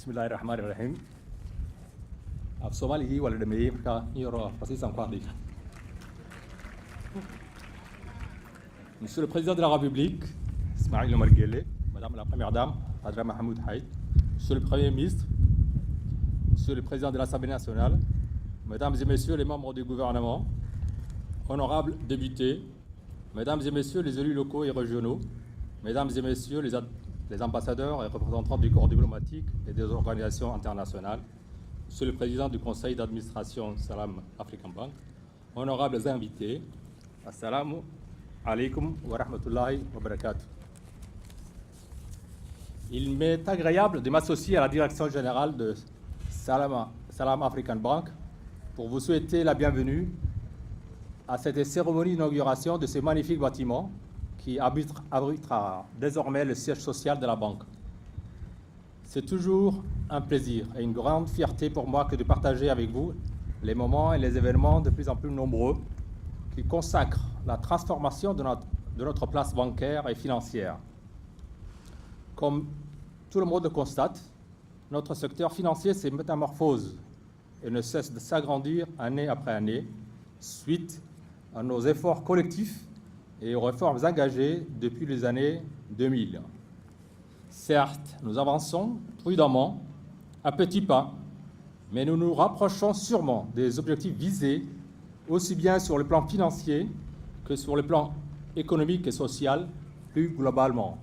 Bismillahi Rahmani Rahim. Af Somali wala dhameeyey marka yaro fasiisan ku hadlay. Monsieur le Président de la République, Ismaïl Omar Guelleh, Madame la Première Dame, Hadra Mahmoud Haït, Monsieur le Premier ministre, Monsieur le Président de l'Assemblée nationale, Mesdames et Messieurs les membres du gouvernement, honorables députés, Mesdames et Messieurs les élus locaux et régionaux, Mesdames et Messieurs les ambassadeurs et représentants du corps diplomatique et des organisations internationales, Monsieur le Président du Conseil d'administration Salam African Bank, honorables invités, Assalamu alaikum wa rahmatullahi wa barakatuh. Il m'est agréable de m'associer à la direction générale de Salam African Bank pour vous souhaiter la bienvenue à cette cérémonie d'inauguration de ce magnifique bâtiment qui abritera désormais le siège social de la banque. C'est toujours un plaisir et une grande fierté pour moi que de partager avec vous les moments et les événements de plus en plus nombreux qui consacrent la transformation de notre place bancaire et financière. Comme tout le monde le constate, notre secteur financier se métamorphose et ne cesse de s'agrandir année après année, suite à nos efforts collectifs et aux réformes engagées depuis les années 2000. Certes, nous avançons prudemment, à petits pas, mais nous nous rapprochons sûrement des objectifs visés, aussi bien sur le plan financier que sur le plan économique et social, plus globalement.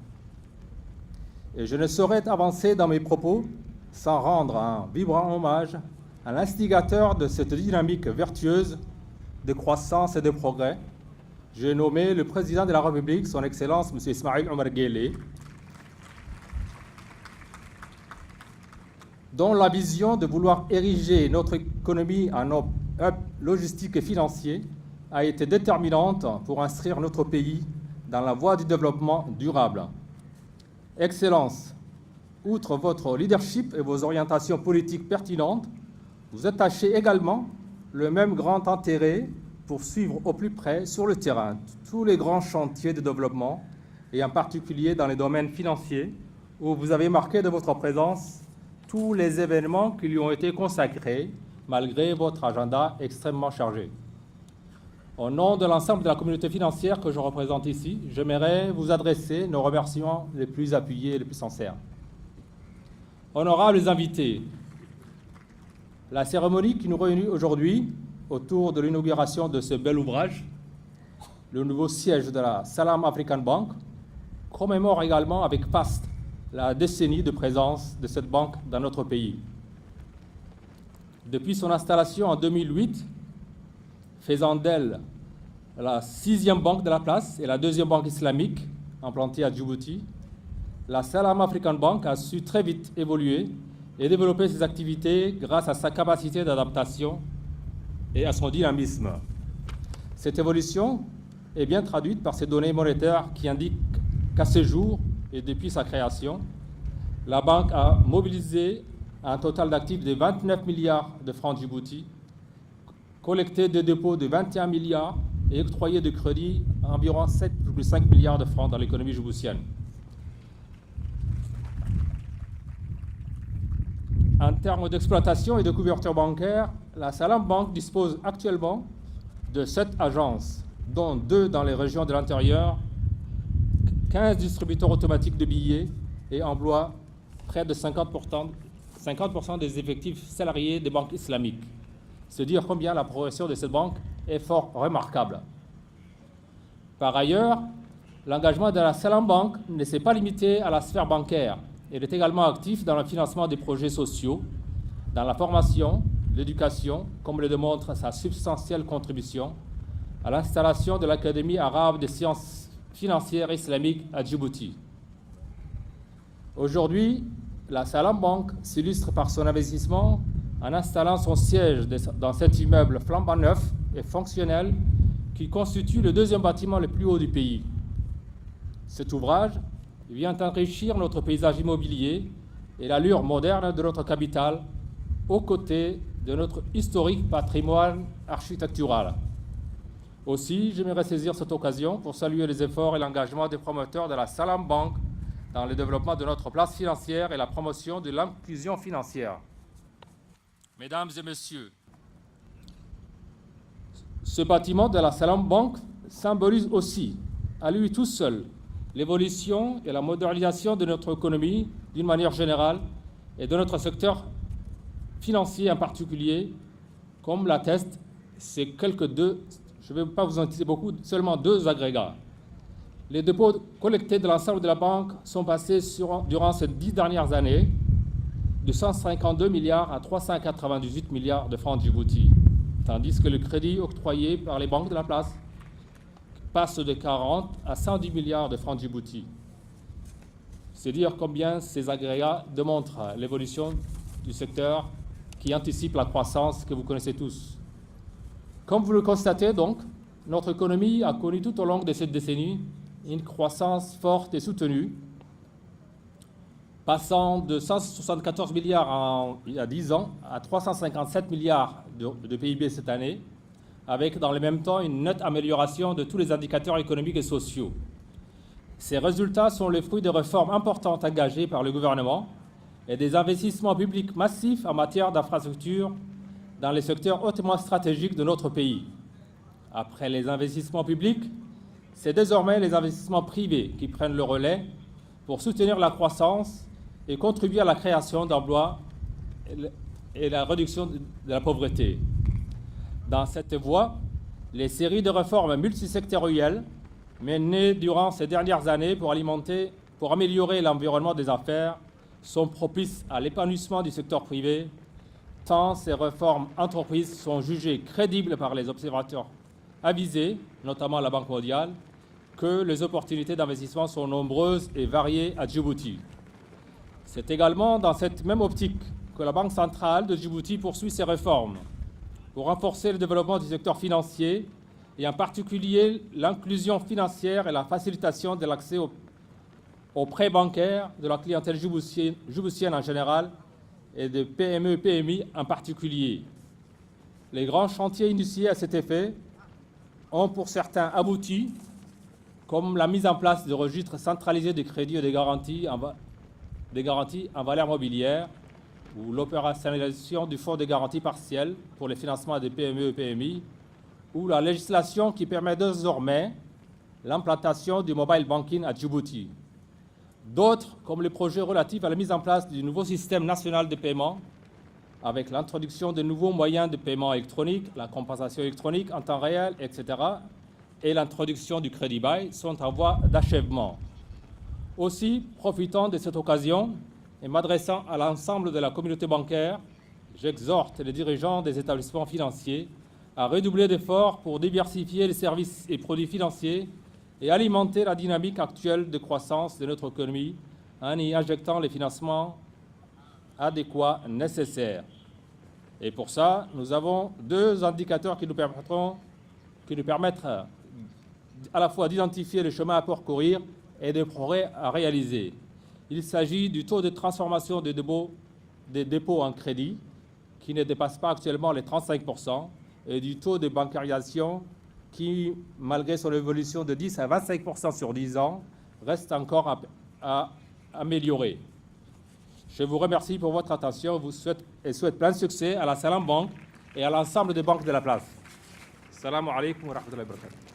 Et je ne saurais avancer dans mes propos sans rendre un vibrant hommage à l'instigateur de cette dynamique vertueuse de croissance et de progrès. J'ai nommé le Président de la République, Son Excellence M. Ismaïl Omar Guelleh, dont la vision de vouloir ériger notre économie en hub logistique et financier a été déterminante pour inscrire notre pays dans la voie du développement durable. Excellence, outre votre leadership et vos orientations politiques pertinentes, vous attachez également le même grand intérêt pour suivre au plus près sur le terrain tous les grands chantiers de développement et en particulier dans les domaines financiers où vous avez marqué de votre présence tous les événements qui lui ont été consacrés malgré votre agenda extrêmement chargé. Au nom de l'ensemble de la communauté financière que je représente ici, j'aimerais vous adresser nos remerciements les plus appuyés et les plus sincères. Honorables invités, la cérémonie qui nous réunit aujourd'hui autour de l'inauguration de ce bel ouvrage, le nouveau siège de la Salam African Bank, commémore également avec faste la décennie de présence de cette banque dans notre pays. Depuis son installation en 2008, faisant d'elle la 6e banque de la place et la 2e banque islamique implantée à Djibouti, la Salam African Bank a su très vite évoluer et développer ses activités grâce à sa capacité d'adaptation et à son dynamisme. Cette évolution est bien traduite par ces données monétaires qui indiquent qu'à ce jour et depuis sa création, la banque a mobilisé un total d'actifs de 29 milliards de francs Djibouti, collecté des dépôts de 21 milliards et octroyé de crédit à environ 7,5 milliards de francs dans l'économie djiboutienne. En termes d'exploitation et de couverture bancaire, la Salam Bank dispose actuellement de 7 agences, dont 2 dans les régions de l'intérieur, 15 distributeurs automatiques de billets et emploie près de 50% des effectifs salariés des banques islamiques. C'est dire combien la progression de cette banque est fort remarquable. Par ailleurs, l'engagement de la Salam Bank ne s'est pas limité à la sphère bancaire. Elle est également active dans le financement des projets sociaux, dans la formation, l'éducation, comme le démontre sa substantielle contribution à l'installation de l'Académie arabe des sciences financières islamiques à Djibouti. Aujourd'hui, la Salam Bank s'illustre par son investissement en installant son siège dans cet immeuble flambant neuf et fonctionnel qui constitue le 2e bâtiment le plus haut du pays. Cet ouvrage vient enrichir notre paysage immobilier et l'allure moderne de notre capitale aux côtés de notre historique patrimoine architectural. Aussi, j'aimerais saisir cette occasion pour saluer les efforts et l'engagement des promoteurs de la Salam Bank dans le développement de notre place financière et la promotion de l'inclusion financière. Mesdames et messieurs, ce bâtiment de la Salam Bank symbolise aussi, à lui tout seul, l'évolution et la modernisation de notre économie d'une manière générale et de notre secteur financier en particulier, comme l'attestent ces quelques deux, je ne vais pas vous en dire beaucoup, seulement deux agrégats. Les dépôts collectés de l'ensemble de la banque sont passés durant ces 10 dernières années de 152 milliards à 398 milliards de francs Djibouti, tandis que le crédit octroyé par les banques de la place passe de 40 à 110 milliards de francs Djibouti. C'est dire combien ces agrégats démontrent l'évolution du secteur qui anticipe la croissance que vous connaissez tous. Comme vous le constatez donc, notre économie a connu tout au long de cette décennie une croissance forte et soutenue, passant de 174 milliards il y a 10 ans à 357 milliards de PIB cette année, avec dans le même temps une nette amélioration de tous les indicateurs économiques et sociaux. Ces résultats sont le fruit de réformes importantes engagées par le gouvernement et des investissements publics massifs en matière d'infrastructures dans les secteurs hautement stratégiques de notre pays. Après les investissements publics, c'est désormais les investissements privés qui prennent le relais pour soutenir la croissance et contribuer à la création d'emplois et la réduction de la pauvreté. Dans cette voie, les séries de réformes multisectorielles menées durant ces dernières années pour améliorer l'environnement des affaires sont propices à l'épanouissement du secteur privé, tant ces réformes entreprises sont jugées crédibles par les observateurs avisés, notamment la Banque mondiale, que les opportunités d'investissement sont nombreuses et variées à Djibouti. C'est également dans cette même optique que la Banque centrale de Djibouti poursuit ses réformes pour renforcer le développement du secteur financier et en particulier l'inclusion financière et la facilitation de l'accès aux prêts bancaires de la clientèle djiboutienne en général et de PME et PMI en particulier. Les grands chantiers initiés à cet effet ont pour certains abouti, comme la mise en place de registres centralisés de crédits et des garanties en valeur mobilière ou l'opérationnalisation du fonds de garantie partielle pour les financements des PME et PMI, ou la législation qui permet désormais l'implantation du mobile banking à Djibouti. D'autres, comme les projets relatifs à la mise en place du nouveau système national de paiement, avec l'introduction de nouveaux moyens de paiement électronique, la compensation électronique en temps réel, etc., et l'introduction du crédit bail, sont en voie d'achèvement. Aussi, profitant de cette occasion et m'adressant à l'ensemble de la communauté bancaire, j'exhorte les dirigeants des établissements financiers à redoubler d'efforts pour diversifier les services et produits financiers et alimenter la dynamique actuelle de croissance de notre économie en y injectant les financements adéquats nécessaires. Et pour ça, nous avons deux indicateurs qui nous permettent à la fois d'identifier le chemin à parcourir et des progrès à réaliser. Il s'agit du taux de transformation des dépôts en crédit, qui ne dépasse pas actuellement les 35%, et du taux de bancarisation qui, malgré son évolution de 10 à 25% sur 10 ans, reste encore à améliorer. Je vous remercie pour votre attention et souhaite plein succès à la Salam Bank et à l'ensemble des banques de la place. Assalamu alaikum wa rahmatullahi wa barakatuh.